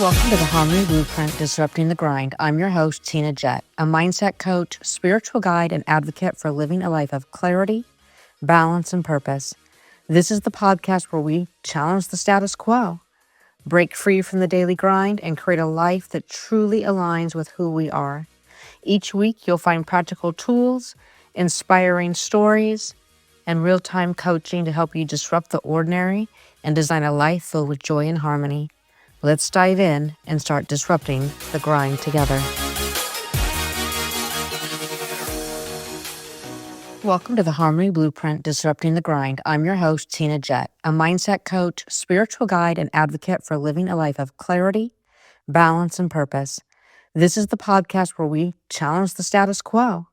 Welcome to the Harmony Blueprint, Disrupting the Grind. I'm your host, Tina Jett, a mindset coach, spiritual guide, and advocate for living a life of clarity, balance, and purpose. This is the podcast where we challenge the status quo, break free from the daily grind, and create a life that truly aligns with who we are. Each week, you'll find practical tools, inspiring stories, and real-time coaching to help you disrupt the ordinary and design a life filled with joy and harmony. Let's dive in and start disrupting the grind together. Welcome to the Harmony Blueprint, Disrupting the Grind. I'm your host, Tina Jett, a mindset coach, spiritual guide, and advocate for living a life of clarity, balance, and purpose. This is the podcast where we challenge the status quo,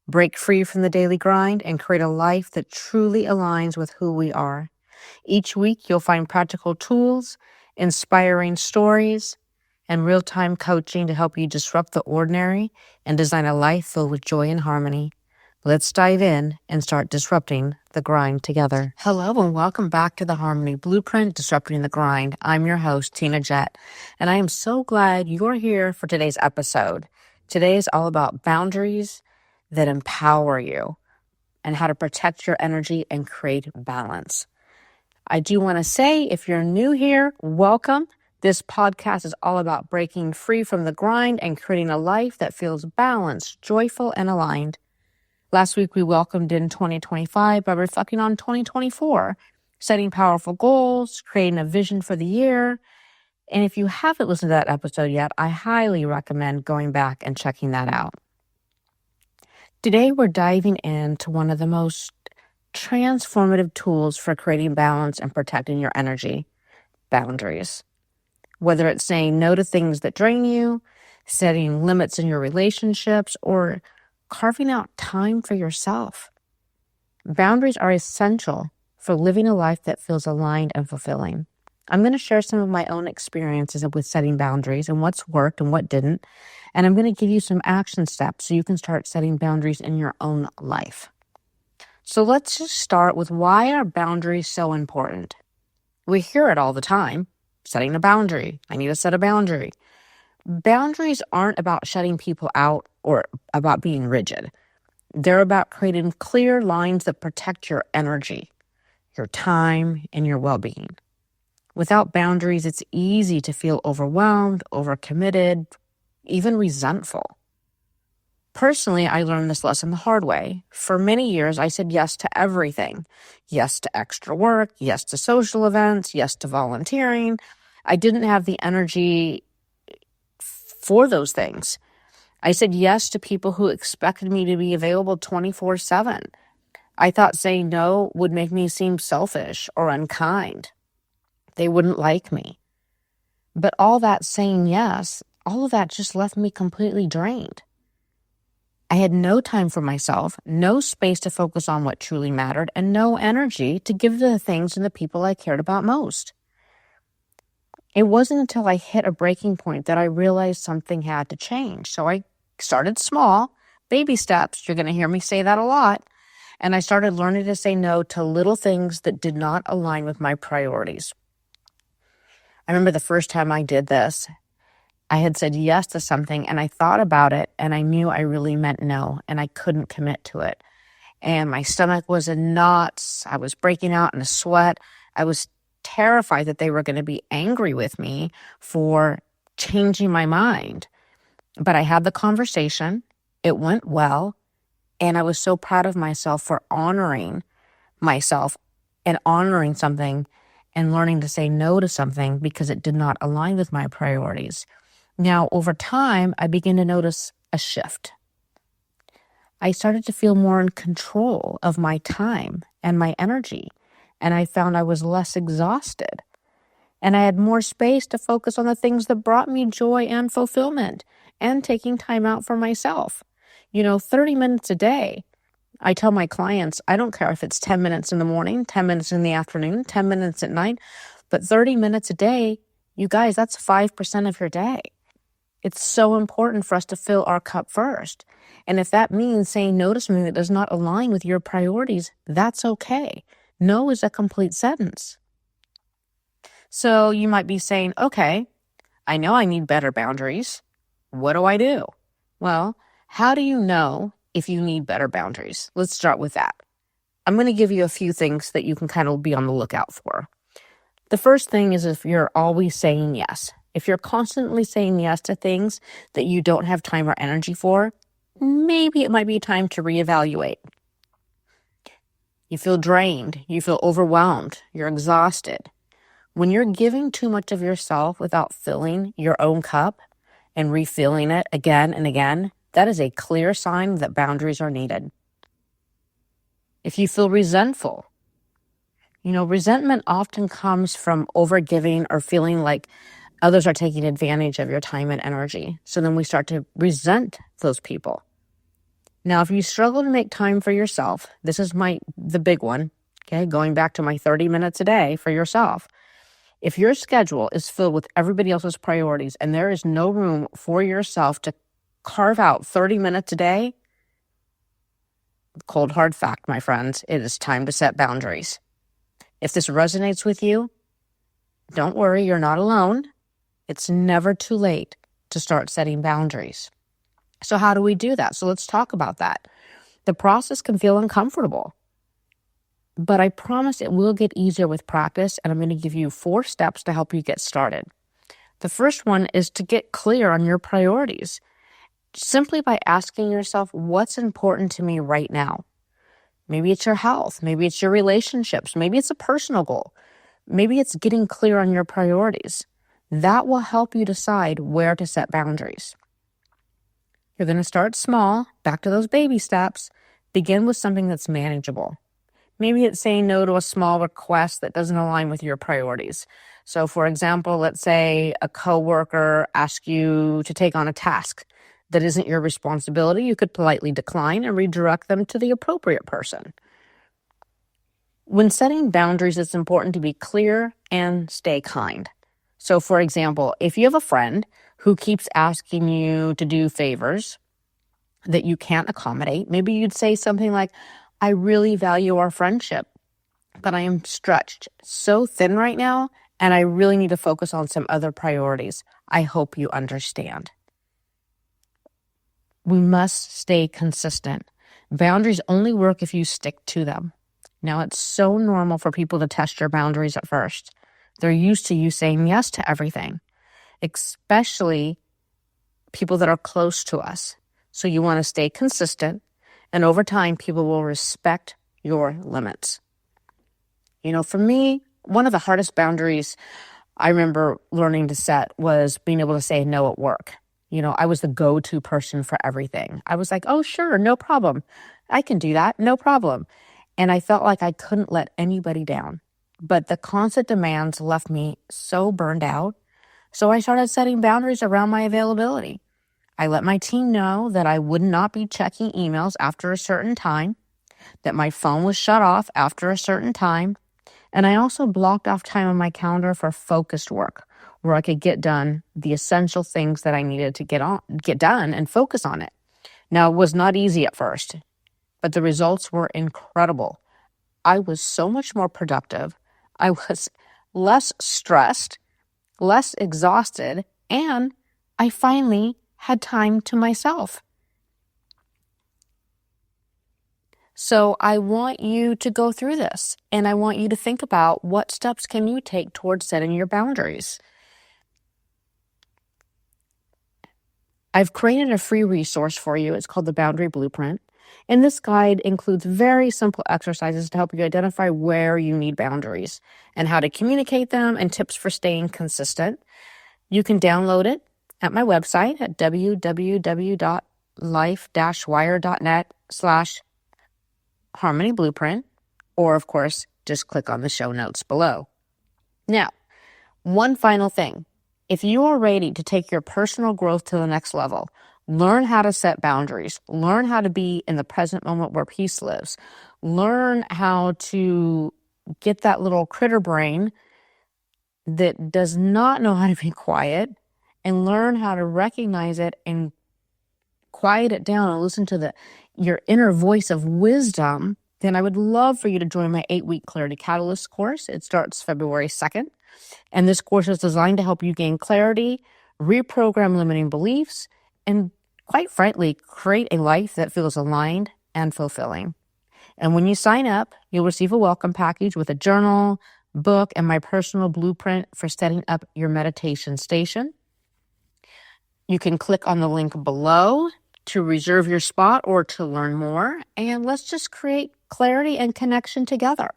break free from the daily grind, and create a life that truly aligns with who we are. Each week, you'll find practical tools, inspiring stories, and real-time coaching to help you disrupt the ordinary and design a life filled with joy and harmony. Let's dive in and start disrupting the grind together. Hello and welcome back to the Harmony Blueprint, Disrupting the Grind. I'm your host, Tina Jett, and I am so glad you're here for today's episode. Today is all about boundaries that empower you and how to protect your energy and create balance. I do want to say, if you're new here, welcome. This podcast is all about breaking free from the grind and creating a life that feels balanced, joyful, and aligned. Last week, we welcomed in 2025 by reflecting on 2024, setting powerful goals, creating a vision for the year. And if you haven't listened to that episode yet, I highly recommend going back and checking that out. Today, we're diving into one of the most transformative tools for creating balance and protecting your energy: boundaries. Whether it's saying no to things that drain you, setting limits in your relationships, or carving out time for yourself. Boundaries are essential for living a life that feels aligned and fulfilling. I'm going to share some of my own experiences with setting boundaries and what's worked and what didn't. And I'm going to give you some action steps so you can start setting boundaries in your own life. So let's just start with why are boundaries so important? We hear it all the time. Setting a boundary. I need to set a boundary. Boundaries aren't about shutting people out or about being rigid. They're about creating clear lines that protect your energy, your time, and your well-being. Without boundaries, it's easy to feel overwhelmed, overcommitted, even resentful. Personally, I learned this lesson the hard way. For many years, I said yes to everything. Yes to extra work, yes to social events, yes to volunteering. I didn't have the energy for those things. I said yes to people who expected me to be available 24/7. I thought saying no would make me seem selfish or unkind. They wouldn't like me. But all that saying yes, all of that just left me completely drained. I had no time for myself, no space to focus on what truly mattered, and no energy to give to the things and the people I cared about most. It wasn't until I hit a breaking point that I realized something had to change. So I started small, baby steps. You're going to hear me say that a lot. And I started learning to say no to little things that did not align with my priorities. I remember the first time I did this, I had said yes to something and I thought about it and I knew I really meant no and I couldn't commit to it. And my stomach was in knots. I was breaking out in a sweat. I was terrified that they were going to be angry with me for changing my mind. But I had the conversation. It went well. And I was so proud of myself for honoring myself and honoring something and learning to say no to something because it did not align with my priorities. Now, over time, I began to notice a shift. I started to feel more in control of my time and my energy, and I found I was less exhausted. And I had more space to focus on the things that brought me joy and fulfillment and taking time out for myself. 30 minutes a day. I tell my clients, I don't care if it's 10 minutes in the morning, 10 minutes in the afternoon, 10 minutes at night, but 30 minutes a day, you guys, that's 5% of your day. It's so important for us to fill our cup first. And if that means saying no to something that does not align with your priorities, that's okay. No is a complete sentence. So you might be saying, okay, I know I need better boundaries. What do I do? Well, how do you know if you need better boundaries? Let's start with that. I'm going to give you a few things that you can kind of be on the lookout for. The first thing is if you're always saying yes. If you're constantly saying yes to things that you don't have time or energy for, maybe it might be time to reevaluate. You feel drained. You feel overwhelmed. You're exhausted. When you're giving too much of yourself without filling your own cup and refilling it again and again, that is a clear sign that boundaries are needed. If you feel resentful, resentment often comes from overgiving or feeling like others are taking advantage of your time and energy. So then we start to resent those people. Now, if you struggle to make time for yourself, this is the big one, okay? Going back to my 30 minutes a day for yourself. If your schedule is filled with everybody else's priorities and there is no room for yourself to carve out 30 minutes a day, cold hard fact, my friends, it is time to set boundaries. If this resonates with you, don't worry, you're not alone. It's never too late to start setting boundaries. So how do we do that? So let's talk about that. The process can feel uncomfortable, but I promise it will get easier with practice, and I'm going to give you 4 steps to help you get started. The first one is to get clear on your priorities, simply by asking yourself, what's important to me right now? Maybe it's your health. Maybe it's your relationships. Maybe it's a personal goal. Maybe it's getting clear on your priorities. That will help you decide where to set boundaries. You're going to start small, back to those baby steps. Begin with something that's manageable. Maybe it's saying no to a small request that doesn't align with your priorities. So for example, let's say a coworker asks you to take on a task that isn't your responsibility. You could politely decline and redirect them to the appropriate person. When setting boundaries, it's important to be clear and stay kind. So for example, if you have a friend who keeps asking you to do favors that you can't accommodate, maybe you'd say something like, I really value our friendship, but I am stretched so thin right now, and I really need to focus on some other priorities. I hope you understand. We must stay consistent. Boundaries only work if you stick to them. Now, it's so normal for people to test your boundaries at first. They're used to you saying yes to everything, especially people that are close to us. So you want to stay consistent, and over time, people will respect your limits. For me, one of the hardest boundaries I remember learning to set was being able to say no at work. I was the go-to person for everything. I was like, oh, sure, no problem. I can do that, no problem. And I felt like I couldn't let anybody down. But the constant demands left me so burned out. So I started setting boundaries around my availability. I let my team know that I would not be checking emails after a certain time, that my phone was shut off after a certain time, and I also blocked off time on my calendar for focused work, where I could get done the essential things that I needed to get done and focus on it. Now, it was not easy at first, but the results were incredible. I was so much more productive. I was less stressed, less exhausted, and I finally had time to myself. So I want you to go through this, and I want you to think about what steps can you take towards setting your boundaries. I've created a free resource for you. It's called the Boundary Blueprint. And this guide includes very simple exercises to help you identify where you need boundaries and how to communicate them, and tips for staying consistent. You can download it at my website at www.life-wire.net/Harmony Blueprint, or of course, just click on the show notes below. Now, one final thing. If you are ready to take your personal growth to the next level, learn how to set boundaries, learn how to be in the present moment where peace lives, learn how to get that little critter brain that does not know how to be quiet, and learn how to recognize it and quiet it down and listen to your inner voice of wisdom, then I would love for you to join my 8-week Clarity Catalyst course. It starts February 2nd. And this course is designed to help you gain clarity, reprogram limiting beliefs, and quite frankly, create a life that feels aligned and fulfilling. And when you sign up, you'll receive a welcome package with a journal, book, and my personal blueprint for setting up your meditation station. You can click on the link below to reserve your spot or to learn more. And let's just create clarity and connection together.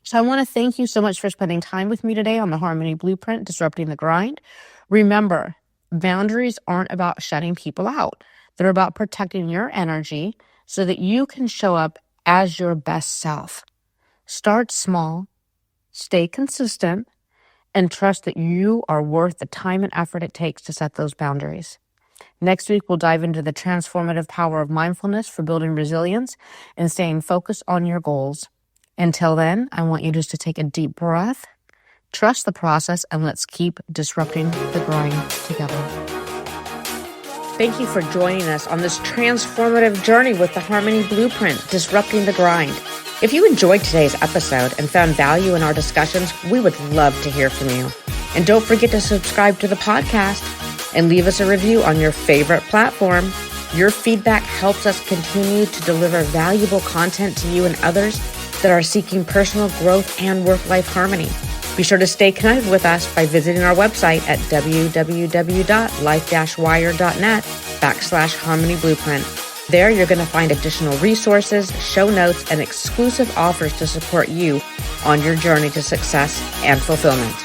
So I want to thank you so much for spending time with me today on the Harmony Blueprint, Disrupting the Grind. Remember, boundaries aren't about shutting people out. They're about protecting your energy so that you can show up as your best self. Start small, stay consistent, and trust that you are worth the time and effort it takes to set those boundaries. Next week, we'll dive into the transformative power of mindfulness for building resilience and staying focused on your goals. Until then, I want you just to take a deep breath, trust the process, and let's keep disrupting the grind together. Thank you for joining us on this transformative journey with the Harmony Blueprint, Disrupting the Grind. If you enjoyed today's episode and found value in our discussions, we would love to hear from you. And don't forget to subscribe to the podcast and leave us a review on your favorite platform. Your feedback helps us continue to deliver valuable content to you and others that are seeking personal growth and work-life harmony. Be sure to stay connected with us by visiting our website at www.life-wire.net/Harmony Blueprint. There, you're going to find additional resources, show notes, and exclusive offers to support you on your journey to success and fulfillment.